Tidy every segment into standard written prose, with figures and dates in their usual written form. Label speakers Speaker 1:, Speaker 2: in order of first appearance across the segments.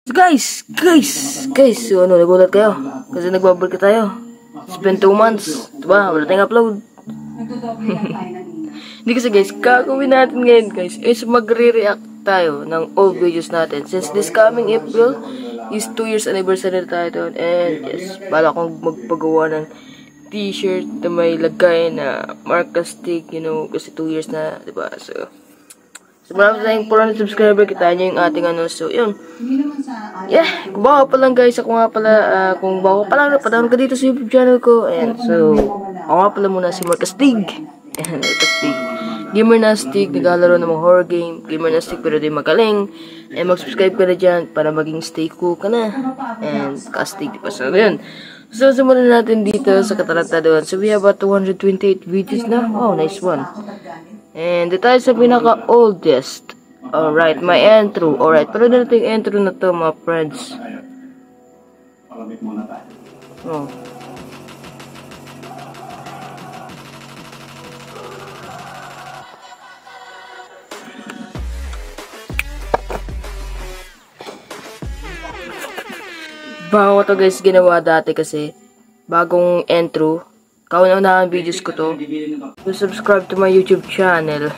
Speaker 1: Guys, so ano, nagulat kayo? Kasi nagbabalik tayo. It's been 2 months. Diba? Wala tayong upload. Hindi kasi guys, gagawin natin ngayon guys is magre-react tayo ng old videos natin. Since this coming April is 2 years anniversary tayo doon. And yes, bala kong magpagawa ng t-shirt na may lagay na Marcus Tig, you know, kasi 2 years na, diba? So marami tayong 400 subscriber, kita nyo yung ating ano, so yun. Yeah, kung bago pa lang guys, ako nga pala, kung bago pa lang, napadaan ka dito sa YouTube channel ko. Ayan, so, ako nga pala muna si Marcus Tig. Ayan, Marcus Tig. Gamer Nastig, naglalaro ng mga horror game. Gamer Nastig, pero di magaling. And mag-subscribe ka na dyan para maging stay cool ka na. And castig, diba? So, yun. So, simulan natin dito sa Kataranta doon. So, we have about 228 videos na. Oh, nice one. And dito tayo sa pinaka-oldest. Alright, my intro. Alright, pero na natin yung intro na to, mga friends. Oh. Bago to guys, ginawa dati kasi. Bagong intro. Kauna-unahan videos ko to. So, subscribe to my YouTube channel.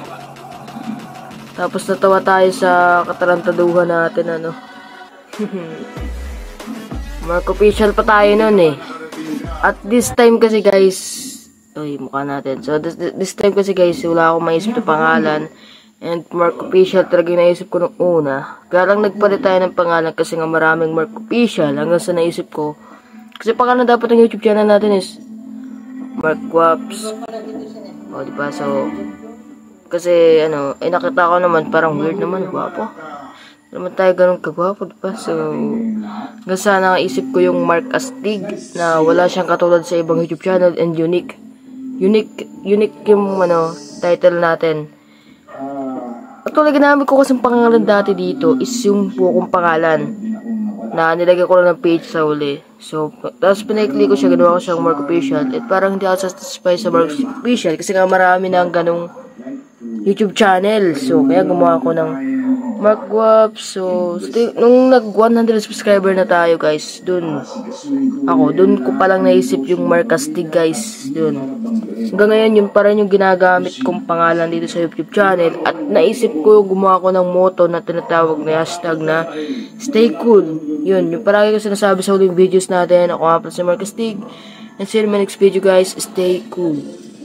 Speaker 1: Tapos natawa tayo sa katarantaduhan natin, ano. Mark official pa tayo nun eh. At this time kasi guys, ay mukha natin. So this time kasi guys, wala akong maisip na pangalan. And Mark official talaga yung naisip ko nung una. Kaya lang nagpalit tayo ng pangalan kasi nga maraming Mark official hanggang sa naisip ko. Kasi pangalan dapat ng YouTube channel natin is Mark Waps. O diba, so kasi ano, nakita ko naman parang weird naman, gwapo. Naman tayo ganun kagwapo, diba? So hanggang sa naisip ko yung Mark Astig na wala siyang katulad sa ibang YouTube channel and unique yung ano, title natin. Actually, ginamit ko kasing pangalan dati dito is yung buong pangalan na nilagay ko lang ng page sa uli. So, tapos pinag-click ko siya, ginawa ko siyang Mark Official. At parang hindi ako satisfied sa Mark Official kasi nga marami na ganong YouTube channel. So, kaya gumawa ko ng Mark Waps. So, nung nag 100 subscriber na tayo guys, dun ko palang naisip yung Mark Astig guys. Dun. Hanggang ngayon, yun pa rin yung ginagamit kong pangalan dito sa YouTube channel. At naisip ko, gumawa ko ng motto na tinatawag na hashtag na Stay Cool. Yun, yung parang ko sinasabi sa huling videos natin. Ako nga pala si Marcus Tig. And see you in my next video guys, Stay Cool.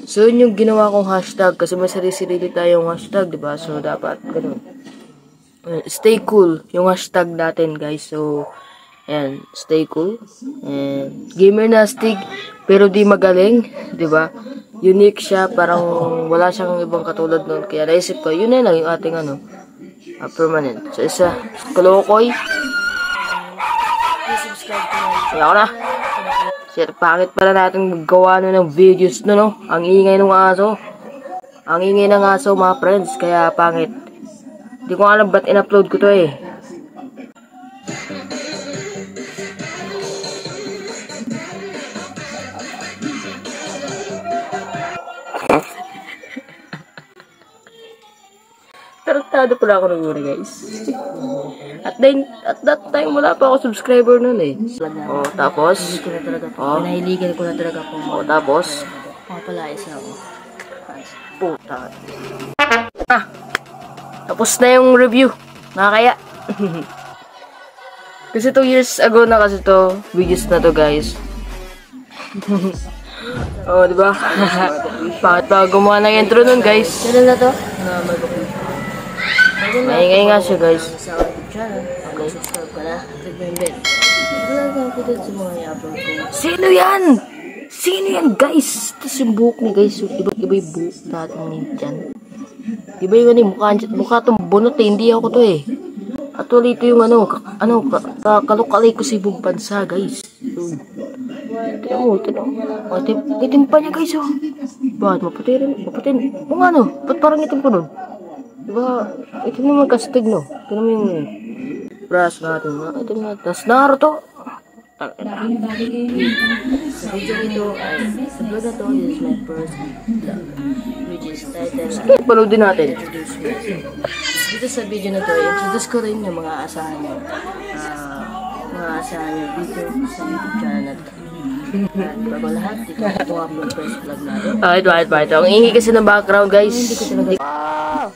Speaker 1: So, yun yung ginawa kong hashtag. Kasi may sarili-sarili tayong hashtag, diba? So, dapat ganun. Stay Cool, yung hashtag natin guys. So, ayan, Stay Cool. And Gamer Nastig, pero di magaling, diba? Unique siya, parang wala siyang ibang katulad nun. Kaya naisip ko, yun na lang yung ating ano, permanent. So, isa, Kalokoy. Subscribe ko na. Kaya ako na. Sir, pangit pala natin maggawa ng videos no? Ang ingay ng aso. Ang ingay ng aso, mga friends. Kaya pangit. Hindi ko alam ba't in-upload ko to eh. Tarantado pala ako nung una guys. At that time wala pa ako subscriber nun eh. Oh, tapos? Nahiligan ko na talaga po. Oh, tapos? Pala isa ako. Puta. Tapos na yung review. Nakakaya. Kasi 2 years ago na kasi to. Videos na to guys. Oh, diba? Bakit pa gumawa ng intro nun guys? Channel na to? Maingay nga siya guys. Sa YouTube channel. Okay. Subscribe ka na. Click mo yung bell. Sino yan? Sino yan guys? Tapos yung buhok ni guys. Iba yung buhok natin dyan. Diba yung ano, mukha itong bunot eh, hindi ako to eh. Actually ito yung kalukalay ko sa ibang bansa guys. Itim pa niya guys oh. Bakit maputin? O nga no, ba't parang itim ko nun? Diba, itim naman kastig no. Ito naman yung brass natin. Itim natin. Tapos Naruto. Sa video ito ay, sa vlog na to, this is my first vlog, which is titled, sige, panoodin natin. Dito sa video na to, introduce ko rin yung mga asahan nyo. Mga asahan nyo dito sa YouTube channel na to. At bago lahat, dito ako upload first vlog natin. Ito. Ang ihi kasi ng background, guys. Hindi ko talaga... Wow!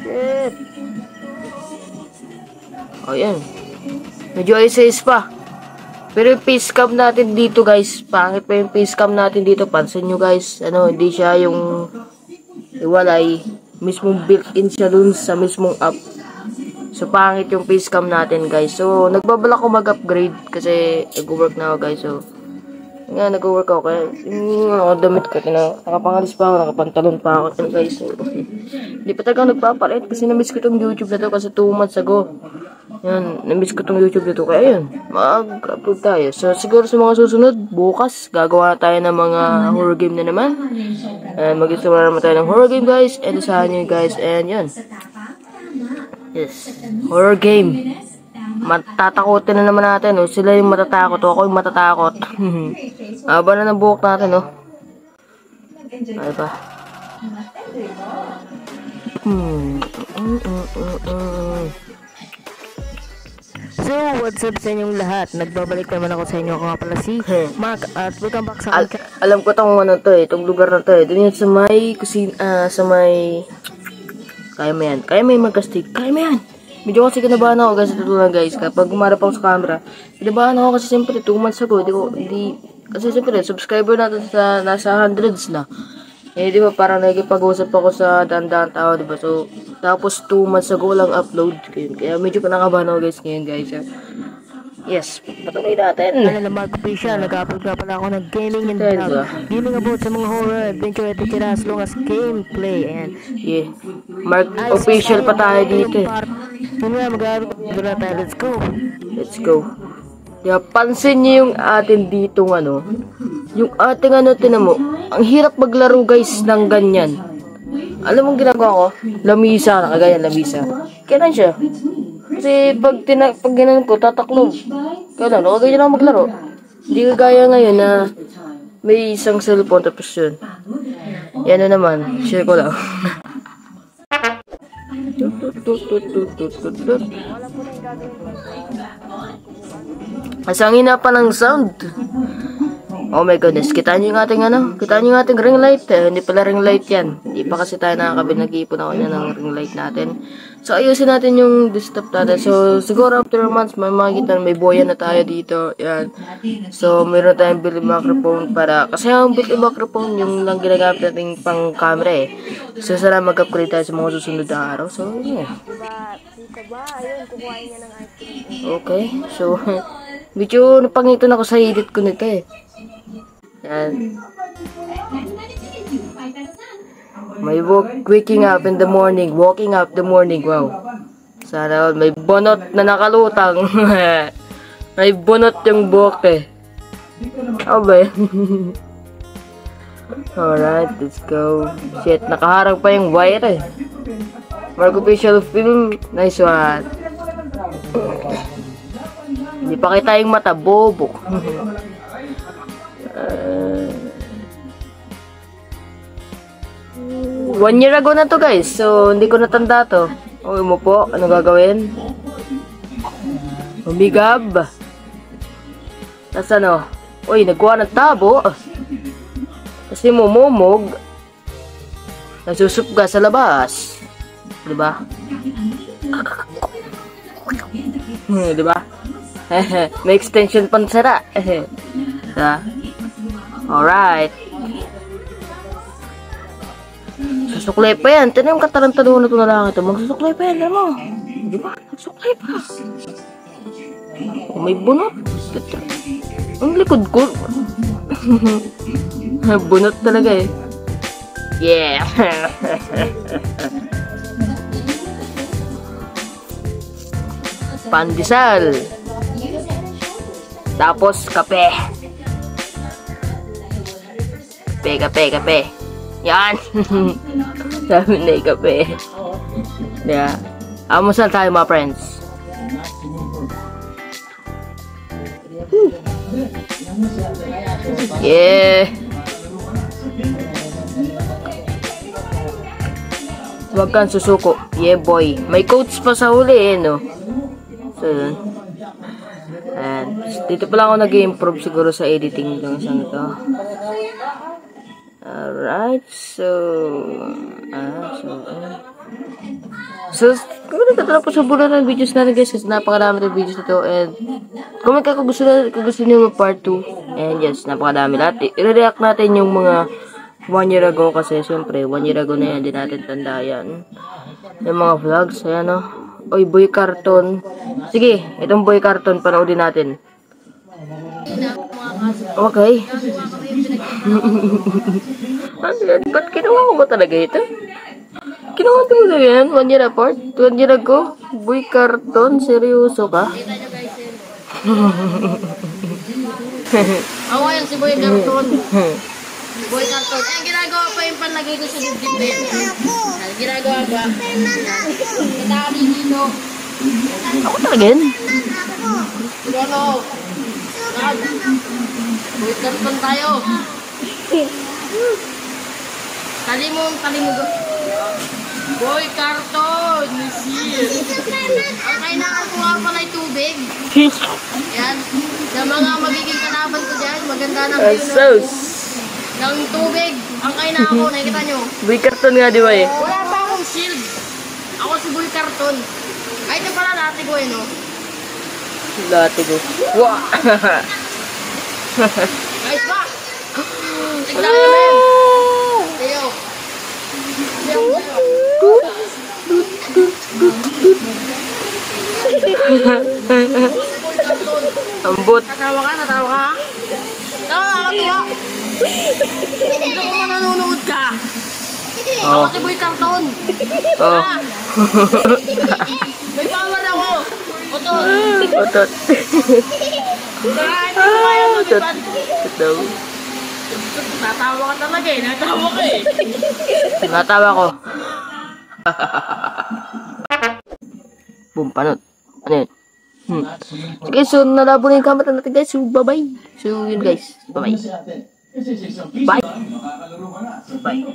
Speaker 1: Shit! Oh, yan. Medyo ayos pa. Pero yung face cam natin dito, guys, pangit pa yung face cam natin dito. Pansin nyo, guys, hindi siya yung iwalay. Mismong built-in siya dun sa mismong app. So, pangit yung face cam natin, guys. So, nagbabalak ko mag-upgrade kasi nag-work na ako, guys. So, nga, nag-work ako. Kaya, yung damit ko, nakapangalis pa ako, nakapantalon pa ako, guys. So, hindi pa talaga nagpapalit kasi na-miss ko itong YouTube na to kasi 2 months ago. Yan, na-miss ko itong YouTube na to. Kaya yun, mag-upload tayo. So, siguro sa mga susunod, bukas, gagawa tayo ng mga horror game na naman. Mag-install naman tayo ng horror game, guys. And isahan nyo, guys. And yun. Yes, horror game. Matatakotin na naman natin. Sila yung matatakot. Ako yung matatakot. Haba na ng buhok natin, no? Ay pa. So, what's up sa inyong lahat? Nagbabalik naman ako sa inyo. Ako nga pala si Mark at welcome back sa alam ko itong itong lugar na to. Doon yun sa may kusina, sa may... Kaya mo yan. Kaya mo yung magkastig. Kaya mo yan. Medyo kasi kinabahan ako kasi totoo lang, guys. Kapag gumarap ako sa camera, kinabahan ako kasi siyempre 2 months ago. Kasi siyempre, subscriber natin sa nasa hundreds na. Di ba parang nagipag-usap ako sa daan-daan tao, di ba? So, tapos 2 months ago lang upload. Kaya medyo kinakabahan ako, guys, ngayon, guys. Yes, patuloy natin. Ano na Mark Official, nag-upload nga pala ako ng gaming and vlog. Gaming about sa mga horror, adventure, etc. as long as gameplay. And yeah, Mark Official pa tayo dito. Yun nga, mag-upload na tayo. Let's go. Yeah, pansin niyo yung atin dito, yung ating tinan mo, ang hirap maglaro, guys, ng ganyan. Alam mong ginagawa ko? Lamisa, nakaganyan, lamisa. Kailan siya? Kasi pag ginanon ko, tataklob. Kailan? Nakaganyan ako maglaro. Hindi kagaya ngayon na may isang cellphone tapos yun. Yan na naman. Share ko lang. Asangin na pa ng sound. Oh my goodness, kita nyo yung ating ring light. Hindi pala ring light yan. Hindi pa kasi tayo nakakabit, nag-iipon ako niya ng ring light natin. So, ayusin natin yung desktop natin. So, siguro after months, may makikita may boya na tayo dito. Yan. So, meron tayong built-in microphone para, kasi yung built-in microphone, yung lang ginagamit natin pang camera eh. So, sana mag-upgrade tayo sa mga susunod na araw. So, yeah. Okay. So, medyo napangiton ako sa edit ko nito eh. Yan. May waking up in the morning. Walking up the morning. Wow. Sana may bunot na nakalutang. May bunot yung buhok eh. Okay. Alright, let's go. Shit, nakaharang pa yung wire eh. Mark Official film. Nice one. Hindi pa kita yung mata. Bobo. 1 year ago na to, guys. So, hindi ko natanda to. Uy mo po. Ano gagawin? Umigab. Tapos ano? Uy, nagkuha ng tabo. Kasi mumumog. Nagsusup ka sa labas. Diba? Diba? May extension pansara. Diba? Alright. Susuklay pa yan. Tinan yung katarantado na ito na lang ito. Magsusuklay pa yan. Alam mo. Diba? Nagsuklay pa. Oh, may bunot. Ang likod ko. Bunot talaga eh. Yeah. Pandesal. Tapos kape. Kape. Yan. Dami na yung kape. Yeah. Almusal tayo mga friends. Yeah. Huwag kang susuko. Yeah, boy. May coach pa sa huli, no? So, yun. And, dito pala ako nag-improve siguro sa editing ng isang ito. Alright, so, kung nagtatala po sa bulan ng videos natin guys, kasi napakarami ng videos nito, and comment kayo kung gusto niyo mag part 2, and yes, napakarami lahat. I-react natin yung mga 1 year ago, kasi syempre 1 year ago na yan, di natin tanda yan. Yung mga vlogs, ayan o. Oy, boy carton. Sige, itong boy carton, panoodin natin. Okay. Ba't kinuha ko ba talaga ito? Kinuha ko ba yan? 1 year apart? 1 year ago? Boy carton? Seryoso ka?
Speaker 2: Ako yan si Boy Carton. Boy Carton. Eh, ginagawa pa yung panlagay ko sa dibdib na yun. Ginagawa ba? Katali dito.
Speaker 1: Ako talaga yan?
Speaker 2: Ano? Boy Carton tayo. Tali mo. Boy Carton. Misil. Ang kailangan ko nga pala yung tubig. Yan. Sa mga magiging kalaban ko dyan, maganda ng ng tubig. Ang kailangan ko, nakikita nyo.
Speaker 1: Boy carton nga, di ba eh?
Speaker 2: Wala pa akong shield. Ako si Boy Carton. Ay, ito pala dati ko eh, no?
Speaker 1: Dati ko. Wow!
Speaker 2: Guys, pa! Tignan nyo, men! Tayo.
Speaker 1: Ambot.
Speaker 2: Natawa ka? Natawa ka? Nakakatuwa! Hindi ko mananonood ka! Ako si Boy Carton!
Speaker 1: Oh.
Speaker 2: May power ako! Otot!
Speaker 1: Otot.
Speaker 2: Hindi ko kaya
Speaker 1: Otot.
Speaker 2: lumipad!
Speaker 1: Daw.
Speaker 2: Natawa ka talaga eh! Natawa ka eh!
Speaker 1: Natawa ko. Boom, panot. Ano yun? Sige, so nalabo na yung kamera natin guys. So, bye-bye. So, yun guys. Bye-bye. Bye. Bye.